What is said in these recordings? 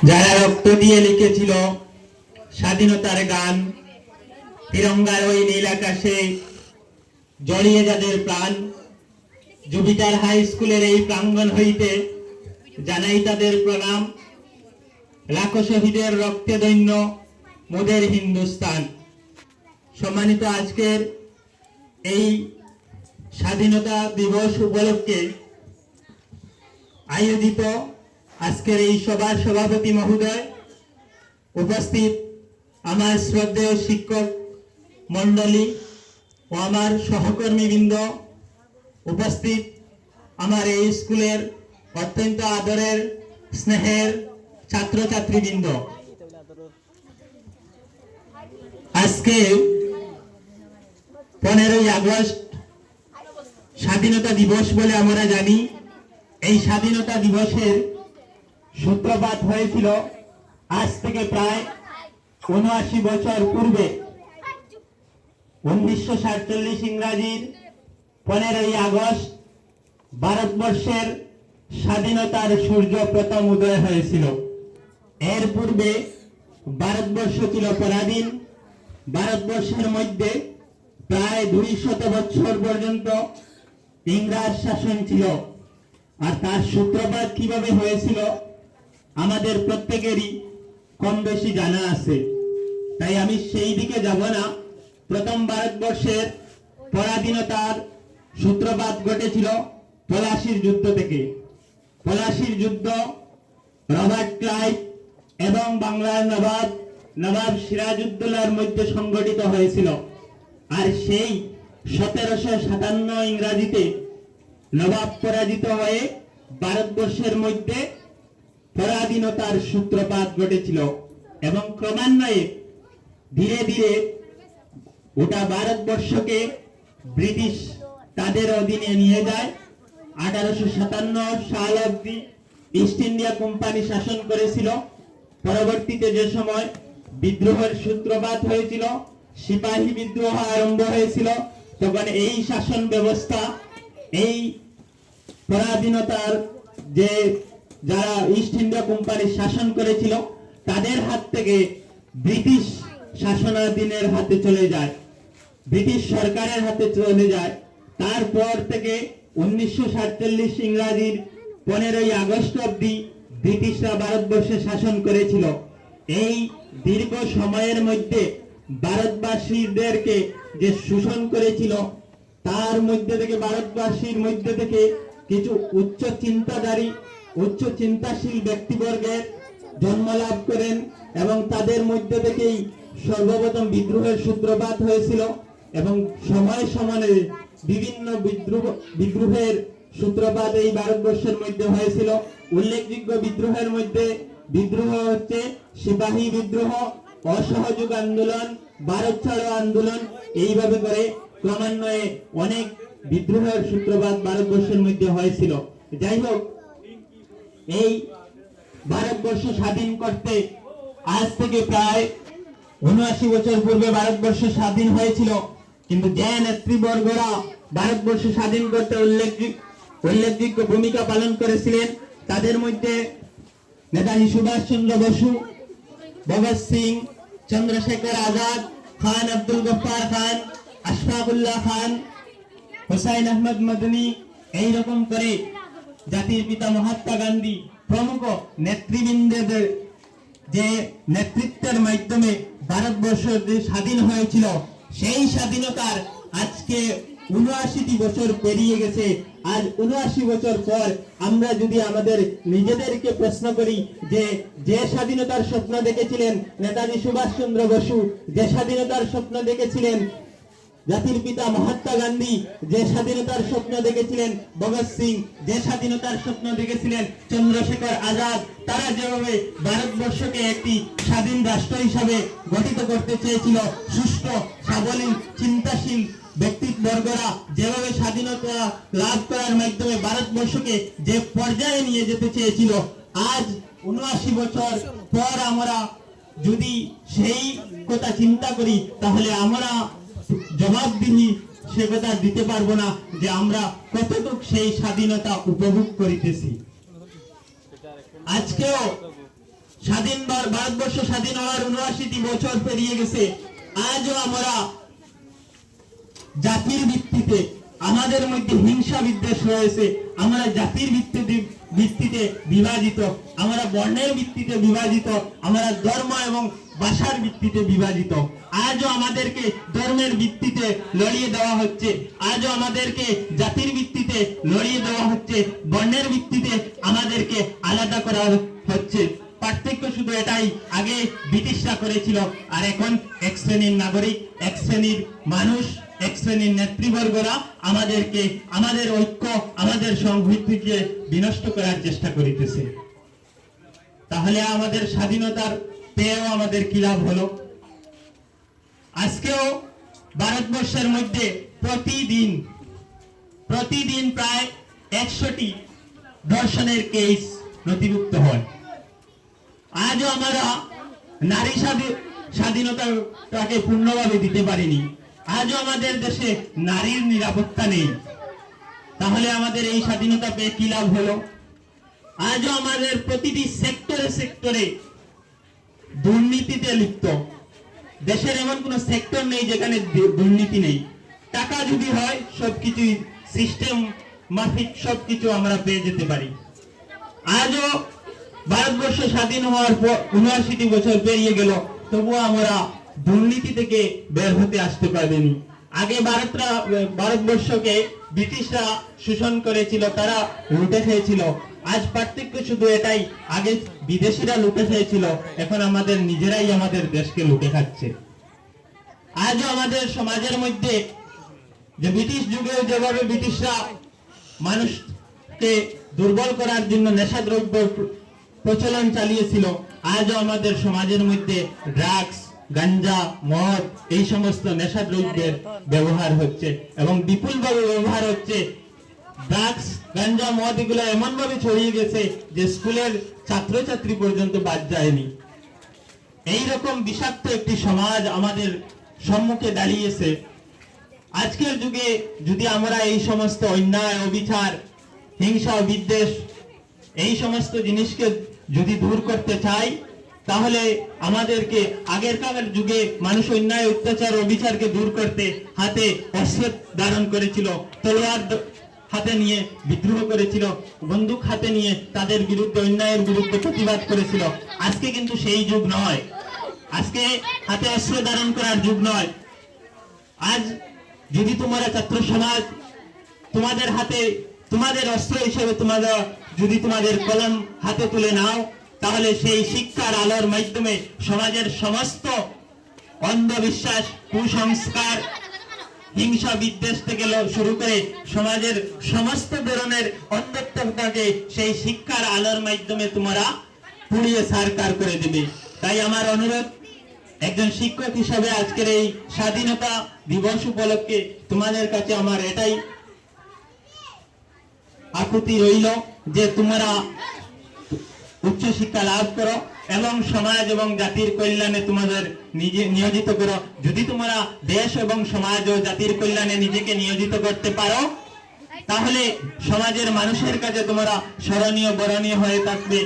যারা রক্ত দিয়ে লিখেছিল স্বাধীনতার গান, তিরঙ্গার ওই নীল আকাশে জড়িয়ে যাদের প্রাণ, জুপিটার হাই স্কুলের এই প্রাঙ্গণ হইতে জানাই তাদের প্রণাম। লাখো শহীদের রক্তে দৈন্য মোদের হিন্দুস্তান। সম্মানিত, আজকের এই স্বাধীনতা দিবস উপলক্ষে আয়োজিত আজকের এই সভার সভাপতি মহোদয়, উপস্থিত আমার শ্রদ্ধেয় শিক্ষক মণ্ডলী ও আমার সহকর্মীবৃন্দ, উপস্থিত আমার এই স্কুলের অত্যন্ত আদরের স্নেহের ছাত্রছাত্রীবৃন্দ, আজকে 15ই আগস্ট স্বাধীনতা দিবস বলে আমরা জানি। এই স্বাধীনতা দিবসের সূত্রপাত হয়েছিল আজ থেকে প্রায় ৭৯ বছর পূর্বে, 1947 ইংরাজির 15ই আগস্ট ভারতবর্ষের স্বাধীনতার সূর্য প্রথম উদয় হয়েছিল। এর পূর্বে ভারতবর্ষ ছিল পরাধীন। ভারতবর্ষের মধ্যে প্রায় 200 বছর পর্যন্ত ইংরেজ শাসন ছিল। আর তার সূত্রপাত কিভাবে হয়েছিল আমাদের প্রত্যেকেরই কম বেশি জানা আছে, তাই আমি সেই দিকে যাব না। প্রথম ভারতবর্ষের পরাধীনতার সূত্রপাত ঘটেছিল পলাশির যুদ্ধ থেকে। পলাশির যুদ্ধ রবার্ট ক্লাইভ এবং বাংলার নবাব সিরাজউদ্দৌলার মধ্যে সংগঠিত হয়েছিল। আর সেই 1757 ইংরাজিতে নবাব পরাজিত হয়ে ভারতবর্ষের মধ্যে পরাধীনতার সূত্রপাত ঘটেছিল এবং ক্রমান্বয়ে ধীরে ধীরে গোটা ভারতবর্ষকে ব্রিটিশ তাদের অধীনে নিয়ে যায়। 1857 সাল অবধি ইস্ট ইন্ডিয়া কোম্পানি শাসন করেছিল। পরবর্তীতে যে সময় বিদ্রোহের সূত্রপাত হয়েছিল, সিপাহী বিদ্রোহ আরম্ভ হয়েছিল, তখন এই শাসন ব্যবস্থা, এই পরাধীনতার যে যারা ইস্ট ইন্ডিয়া কোম্পানি শাসন করেছিল তাদের হাত থেকে ব্রিটিশ শাসনাধীনের হাতে চলে যায়, ব্রিটিশ সরকারের হাতে চলে যায়। তারপর থেকে 1947 ইংরাজির 15ই আগস্ট অবধি ব্রিটিশরা ভারতবর্ষে শাসন করেছিল। এই দীর্ঘ সময়ের মধ্যে ভারতবাসীদেরকে যে শোষণ করেছিল, তার মধ্যে থেকে ভারতবাসীর মধ্যে থেকে কিছু উচ্চ চিন্তাধারী, উচ্চ চিন্তাশীল ব্যক্তিবর্গের জন্ম লাভ করেন এবং তাদের মধ্যে থেকেই সর্বপ্রথম বিদ্রোহের সূত্রপাত হয়েছিল এবং সময় সমানে বিভিন্ন বিদ্রোহের সূত্রপাত এই ভারতবর্ষের মধ্যে হয়েছিল। উল্লেখযোগ্য বিদ্রোহের মধ্যে বিদ্রোহ হচ্ছে সিপাহী বিদ্রোহ, অসহযোগ আন্দোলন, ভারত ছাড়ো আন্দোলন। এইভাবে করে ক্রমান্বয়ে অনেক বিদ্রোহের সূত্রপাত ভারতবর্ষের মধ্যে হয়েছিল। যাই হোক, এই ভারতবর্ষ স্বাধীন করতে আজ থেকে প্রায় ৭৯ বছর পূর্বে ভারতবর্ষ স্বাধীন হয়েছিল। কিন্তু যে নেতৃবর্গরা ভারতবর্ষ স্বাধীন করতে উল্লেখযোগ্য ভূমিকা পালন করেছিলেন, তাদের মধ্যে নেতাজি সুভাষচন্দ্র বসু, ভগৎ সিং, চন্দ্রশেখর আজাদ, খান আব্দুল গফফার খান, আশফাকুল্লাহ খান, হুসাইন আহমদ মদনী, এইরকম করে জাতির পিতা মহাত্মা গান্ধী প্রমুখ নেতৃবৃন্দের যে নেতৃত্বের মাধ্যমে ভারতবর্ষ যে স্বাধীন হয়েছিল, সেই স্বাধীনতার আজকে ৭৯ বছর পেরিয়ে গেছে। আজ ৭৯ বছর পর আমরা যদি আমাদের নিজেদেরকে প্রশ্ন করি যে স্বাধীনতার স্বপ্ন দেখেছিলেন নেতাজি সুভাষচন্দ্র বসু, যে স্বাধীনতার স্বপ্ন দেখেছিলেন জাতির পিতা মহাত্মা গান্ধী, যে স্বাধীনতার স্বপ্ন দেখেছিলেন ভগৎ সিং, যে স্বাধীনতার স্বপ্ন দেখেছিলেন চন্দ্রশেখর আজাদ, তারা যেভাবে ভারতবর্ষকে একটি স্বাধীন রাষ্ট্র হিসাবে গঠিত করতে চেয়েছিল, সুষ্ঠু সাবলীল চিন্তাশীল ব্যক্তিবর্গরা যেভাবে স্বাধীনতা লাভ করার মাধ্যমে ভারতবর্ষকে যে পর্যায়ে নিয়ে যেতে চেয়েছিল, আজ ৭৯ বছর পর আমরা যদি সেই কথা চিন্তা করি, তাহলে আমরা জবাবদিহি সে কথা দিতে পারবো না যে আমরা কতটুক সেই স্বাধীনতা উপভোগ করিতেছি। আজকেও ভারতবর্ষ স্বাধীন হওয়ার 79টি বছর পেরিয়ে গেছে, আজও আমরা জাতির ভিত্তিতে আমাদের মধ্যে হিংসা বিদ্বেষ রয়েছে। আমরা জাতির ভিত্তিতে বিভাজিত, আমরা বর্ণের ভিত্তিতে বিভাজিত, আমরা ধর্ম এবং ভাষার ভিত্তিতে বিভাজিত। আজও আমাদেরকে ধর্মের ভিত্তিতে লড়িয়ে দেওয়া হচ্ছে, আজও আমাদেরকে জাতির ভিত্তিতে লড়িয়ে দেওয়া হচ্ছে, বর্ণের ভিত্তিতে আমাদেরকে আলাদা করা হচ্ছে। পার্থক্য শুধু এটাই, আগে ব্রিটিশরা করেছিল, আর এখন এক শ্রেণীর নাগরিক, এক শ্রেণীর মানুষ, এক শ্রেণীর নেতৃবর্গরা আমাদেরকে, আমাদের ঐক্য, আমাদের সংহতিকে বিনষ্ট করার চেষ্টা করিতেছে। তাহলে আমাদের স্বাধীনতার পেয়েও আমাদের কি লাভ হলো? আজকেও ভারতবর্ষের মধ্যে প্রতিদিন প্রায় 100টি ধর্ষণের কেস নথিভুক্ত হয়। আজও আমরা নারী স্বাধীনতাকে পূর্ণভাবে দিতে পারিনি। আজও আমাদের দেশে নারীর নিরাপত্তা নেই। তাহলে আমাদের এই স্বাধীনতা পেয়ে কি লাভ হলো? আজও আমাদের প্রতিটি সেক্টরে দুর্নীতিতে লিপ্ত। দেশের এমন কোন সেক্টর নেই যেখানে দুর্নীতি নেই। টাকা যদি হয় সবকিছু সিস্টেম মাফিক সবকিছু আমরা পেয়ে যেতে পারি। আজও ভারতবর্ষ স্বাধীন হওয়ার পর 79টি বছর পেরিয়ে গেল, তবুও আমরা দুর্নীতি থেকে বের হতে আসতে পারিনি। আগে ভারতবর্ষকে ব্রিটিশরা শোষণ করেছিল, তারা লুটে খেয়েছিল। আজ পার্থক্য শুধু এটাই, আগে বিদেশিরা লুটে খেয়েছিল, এখন আমাদের নিজেরাই আমাদের দেশকে লুটে খাচ্ছে। আজও আমাদের সমাজের মধ্যে যে ব্রিটিশ যুগে যেভাবে ব্রিটিশরা মানুষকে দুর্বল করার জন্য নেশাদ্রব্য প্রচলন চালিয়েছিল, আজও আমাদের সমাজের মধ্যে ড্রাগস, গাঞ্জা, মদ এই সমস্ত নেশাদ্রব্যের ব্যবহার হচ্ছে এবং বিপুলভাবে ব্যবহার হচ্ছে। ড্রাগস, গাঞ্জা, মদ এগুলো এমন ভাবে ছড়িয়ে গেছে যে স্কুলের ছাত্রছাত্রী পর্যন্ত বাদ যায়নি। এইরকম বিষাক্ত একটি সমাজ আমাদের সম্মুখে দাঁড়িয়েছে। আজকের যুগে যদি আমরা এই সমস্ত অন্যায়, অবিচার, হিংসা, বিদ্বেষ এই সমস্ত জিনিসকে যদি দূর করতে চাই, তাহলে আমাদেরকে আগেরকার যুগে মানুষ অন্যায়, অত্যাচার, অবিচারকে দূর করতে হাতে অস্ত্র ধারণ করেছিল, তলোয়ার হাতে নিয়ে বিদ্রোহ করেছিল, বন্দুক হাতে নিয়ে তাদের বিরুদ্ধে, অন্যায়ের বিরুদ্ধে প্রতিবাদ করেছিল। আজকে কিন্তু সেই যুগ নয়, আজকে হাতে অস্ত্র ধারণ করার যুগ নয়। আজ যদি তোমরা ছাত্র সমাজ তোমাদের হাতে, তোমাদের অস্ত্র হিসেবে যদি তোমাদের কলম হাতে তুলে নাও, তাহলে সেই শিক্ষার আলোর মাধ্যমে সমাজের সমস্ত অন্ধবিশ্বাস, কুসংস্কার, হিংসা, বিদ্বেষ থেকে শুরু করে সমাজের সমস্ত ধরনের অন্ধত্বটাকে সেই শিক্ষার আলোর মাধ্যমে তোমরা পুড়িয়ে ছারখার করে দেবে। তাই আমার অনুরোধ, একজন শিক্ষক হিসাবে আজকের এই স্বাধীনতা দিবস উপলক্ষে তোমাদের কাছে আমার এটাই আকুতি রইল যে তোমরা উচ্চ শিক্ষা লাভ করো এবং সমাজ এবং জাতির কল্যাণে তোমাদের নিজে নিয়োজিত করো। যদি তোমরা দেশ এবং সমাজ ও জাতির কল্যাণে নিজেকে নিয়োজিত করতে পারো, তাহলে সমাজের মানুষের কাছে তোমরা স্মরণীয়, বরণীয় হয়ে থাকবে।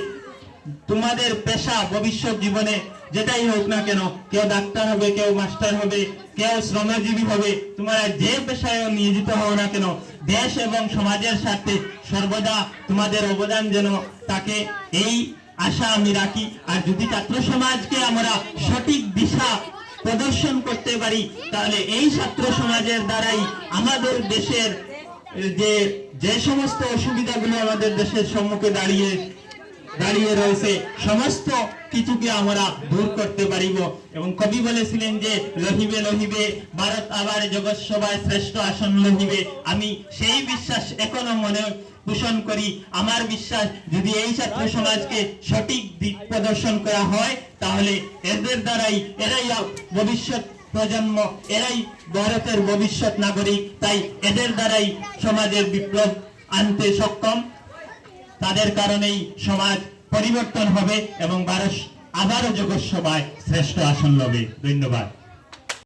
তোমাদের পেশা ভবিষ্যৎ জীবনে যেটাই হোক না কেন, কেউ ডাক্তার হবে, কেউ মাস্টার হবে, কেউ শ্রমজীবী হবে, তোমরা যে পেশায় নিয়োজিত হও না কেন, দেশ এবং সমাজের সাথে সর্বদা তোমাদের অবদান যেন তাকে, এই আশা আমি রাখি। আর যদি ছাত্র সমাজকে আমরা সঠিক দিশা প্রদর্শন করতে পারি, তাহলে এই ছাত্র সমাজের দ্বারাই আমাদের দেশের যে সমস্ত অসুবিধাগুলো আমাদের দেশের সম্মুখে দাঁড়িয়ে রয়েছে, সমস্ত কিছুকে আমরা দূর করতে পারিব। এবং কবি বলেছিলেন যে লহিবে লহিবে ভারত আবার জগৎ সভায় শ্রেষ্ঠ আসন লহিবে। আমি সেই বিশ্বাস এখনো মনে পোষণ করি। আমার বিশ্বাস, যদি এই ছাত্র সমাজকে সঠিক দিক প্রদর্শন করা হয়, তাহলে এদের দ্বারাই, এরাই ভবিষ্যৎ প্রজন্ম, এরাই ভারতের ভবিষ্যৎ নাগরিক। তাই এদের দ্বারাই সমাজের বিপ্লব আনতে সক্ষম। তাদের কারণেই সমাজ পরিবর্তন হবে এবং ভারত আবারও জগৎ সভায় শ্রেষ্ঠ আসন লবে। ধন্যবাদ।